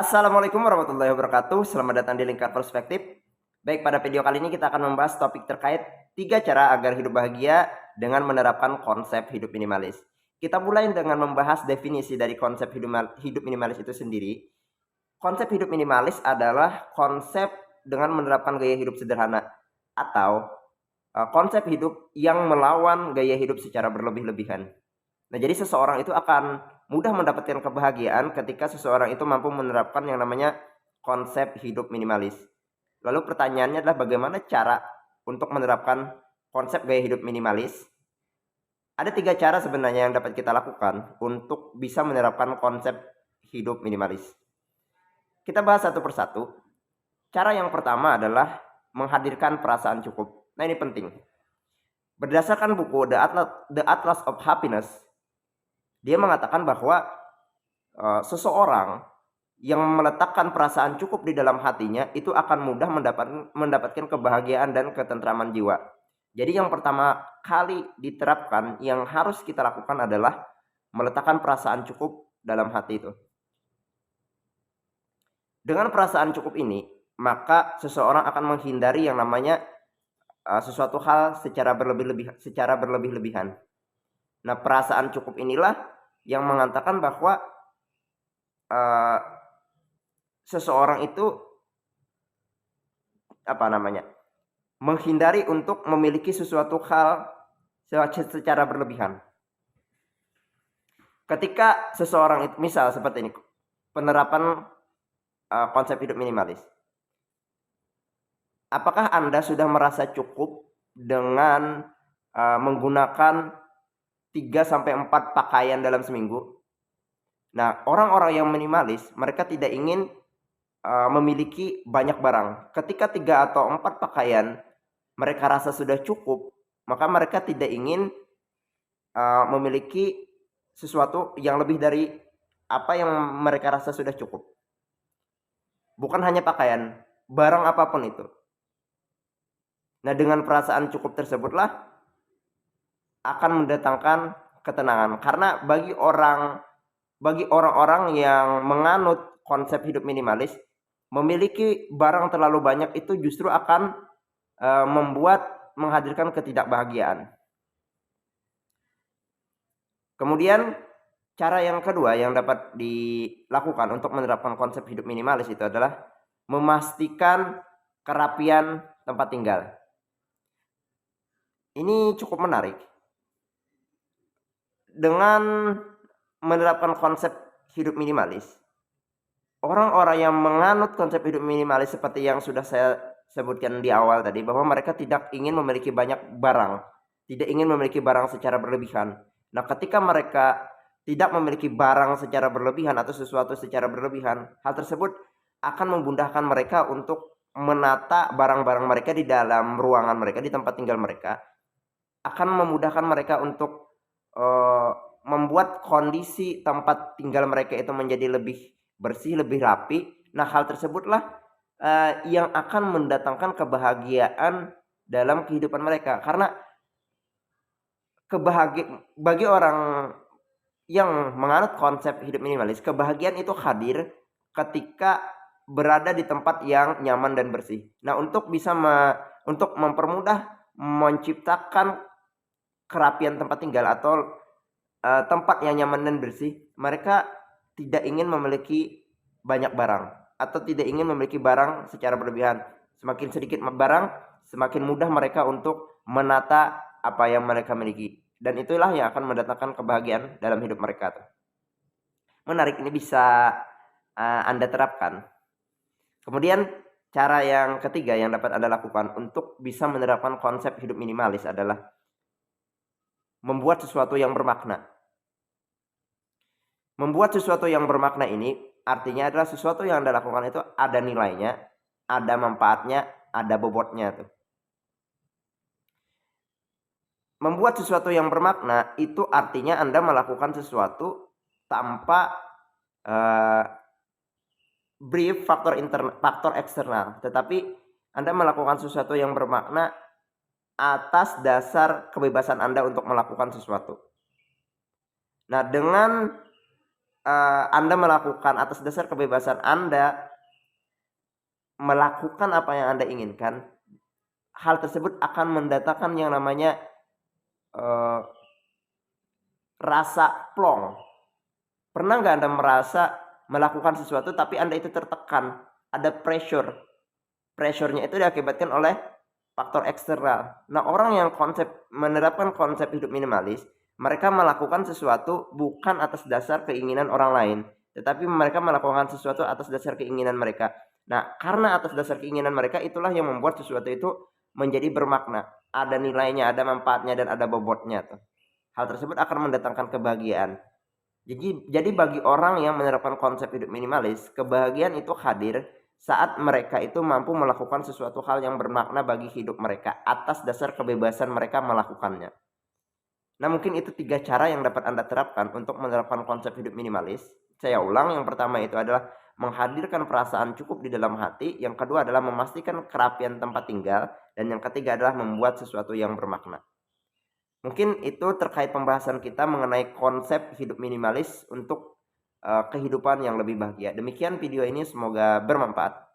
Assalamualaikum warahmatullahi wabarakatuh. Selamat datang di Lingkar Perspektif. Baik, pada video kali ini kita akan membahas topik terkait 3 cara agar hidup bahagia dengan menerapkan konsep hidup minimalis. Kita mulai dengan membahas definisi dari konsep hidup minimalis itu sendiri. Konsep hidup minimalis adalah konsep dengan menerapkan gaya hidup sederhana atau konsep hidup yang melawan gaya hidup secara berlebih-lebihan. Nah, jadi seseorang itu akan mudah mendapatkan kebahagiaan ketika seseorang itu mampu menerapkan yang namanya konsep hidup minimalis. Lalu pertanyaannya adalah bagaimana cara untuk menerapkan konsep gaya hidup minimalis? Ada 3 cara sebenarnya yang dapat kita lakukan untuk bisa menerapkan konsep hidup minimalis. Kita bahas satu persatu. Cara yang pertama adalah menghadirkan perasaan cukup. Nah, ini penting. Berdasarkan buku The Atlas of Happiness, dia mengatakan bahwa seseorang yang meletakkan perasaan cukup di dalam hatinya itu akan mudah mendapatkan kebahagiaan dan ketentraman jiwa. Jadi yang pertama kali diterapkan yang harus kita lakukan adalah meletakkan perasaan cukup dalam hati itu. Dengan perasaan cukup ini, maka seseorang akan menghindari yang namanya sesuatu hal secara berlebih-lebihan. Nah, perasaan cukup inilah yang mengatakan bahwa seseorang itu menghindari untuk memiliki sesuatu hal secara berlebihan. Ketika seseorang itu, misal seperti ini, penerapan konsep hidup minimalis. Apakah Anda sudah merasa cukup dengan menggunakan 3-4 pakaian dalam seminggu? Nah, orang-orang yang minimalis, mereka tidak ingin memiliki banyak barang. Ketika 3 atau 4 pakaian mereka rasa sudah cukup, maka mereka tidak ingin memiliki sesuatu yang lebih dari apa yang mereka rasa sudah cukup. Bukan hanya pakaian, barang apapun itu. Nah, dengan perasaan cukup tersebutlah akan mendatangkan ketenangan. Karena bagi orang-orang yang menganut konsep hidup minimalis, memiliki barang terlalu banyak itu justru akan menghadirkan ketidakbahagiaan. Kemudian cara yang kedua yang dapat dilakukan untuk menerapkan konsep hidup minimalis itu adalah memastikan kerapian tempat tinggal. Ini cukup menarik. Dengan menerapkan konsep hidup minimalis, orang-orang yang menganut konsep hidup minimalis seperti yang sudah saya sebutkan di awal tadi, bahwa mereka tidak ingin memiliki banyak barang, tidak ingin memiliki barang secara berlebihan. Nah, ketika mereka tidak memiliki barang secara berlebihan atau sesuatu secara berlebihan, hal tersebut akan memudahkan mereka untuk menata barang-barang mereka di dalam ruangan mereka, di tempat tinggal mereka, akan memudahkan mereka untuk membuat kondisi tempat tinggal mereka itu menjadi lebih bersih, lebih rapi. Nah, hal tersebutlah yang akan mendatangkan kebahagiaan dalam kehidupan mereka. Karena bagi orang yang menganut konsep hidup minimalis, kebahagiaan itu hadir ketika berada di tempat yang nyaman dan bersih. Nah, untuk bisa untuk mempermudah menciptakan kerapian tempat tinggal atau tempat yang nyaman dan bersih, mereka tidak ingin memiliki banyak barang atau tidak ingin memiliki barang secara berlebihan. Semakin sedikit barang, semakin mudah mereka untuk menata apa yang mereka miliki, dan itulah yang akan mendatangkan kebahagiaan dalam hidup mereka. Menarik, ini bisa Anda terapkan. Kemudian cara yang ketiga yang dapat Anda lakukan untuk bisa menerapkan konsep hidup minimalis adalah membuat sesuatu yang bermakna. Membuat sesuatu yang bermakna ini artinya adalah sesuatu yang Anda lakukan itu ada nilainya, ada manfaatnya, ada bobotnya tuh. Membuat sesuatu yang bermakna itu artinya Anda melakukan sesuatu tanpa brief faktor eksternal, tetapi Anda melakukan sesuatu yang bermakna atas dasar kebebasan Anda untuk melakukan sesuatu. Nah, dengan Anda melakukan atas dasar kebebasan Anda melakukan apa yang Anda inginkan, hal tersebut akan mendatangkan yang namanya uh, rasa plong. Pernah nggak Anda merasa melakukan sesuatu tapi Anda itu tertekan, ada pressure. Pressure-nya itu diakibatkan oleh faktor eksternal. Nah, orang yang menerapkan konsep hidup minimalis, mereka melakukan sesuatu bukan atas dasar keinginan orang lain, tetapi mereka melakukan sesuatu atas dasar keinginan mereka. Nah, karena atas dasar keinginan mereka itulah yang membuat sesuatu itu menjadi bermakna. Ada nilainya, ada manfaatnya, dan ada bobotnya tuh. Hal tersebut akan mendatangkan kebahagiaan. Jadi bagi orang yang menerapkan konsep hidup minimalis, kebahagiaan itu hadir saat mereka itu mampu melakukan sesuatu hal yang bermakna bagi hidup mereka atas dasar kebebasan mereka melakukannya. Nah, mungkin itu 3 cara yang dapat Anda terapkan untuk menerapkan konsep hidup minimalis. Saya ulang, yang pertama itu adalah menghadirkan perasaan cukup di dalam hati, yang kedua adalah memastikan kerapian tempat tinggal, dan yang ketiga adalah membuat sesuatu yang bermakna. Mungkin itu terkait pembahasan kita mengenai konsep hidup minimalis untuk kehidupan yang lebih bahagia. Demikian video ini, semoga bermanfaat.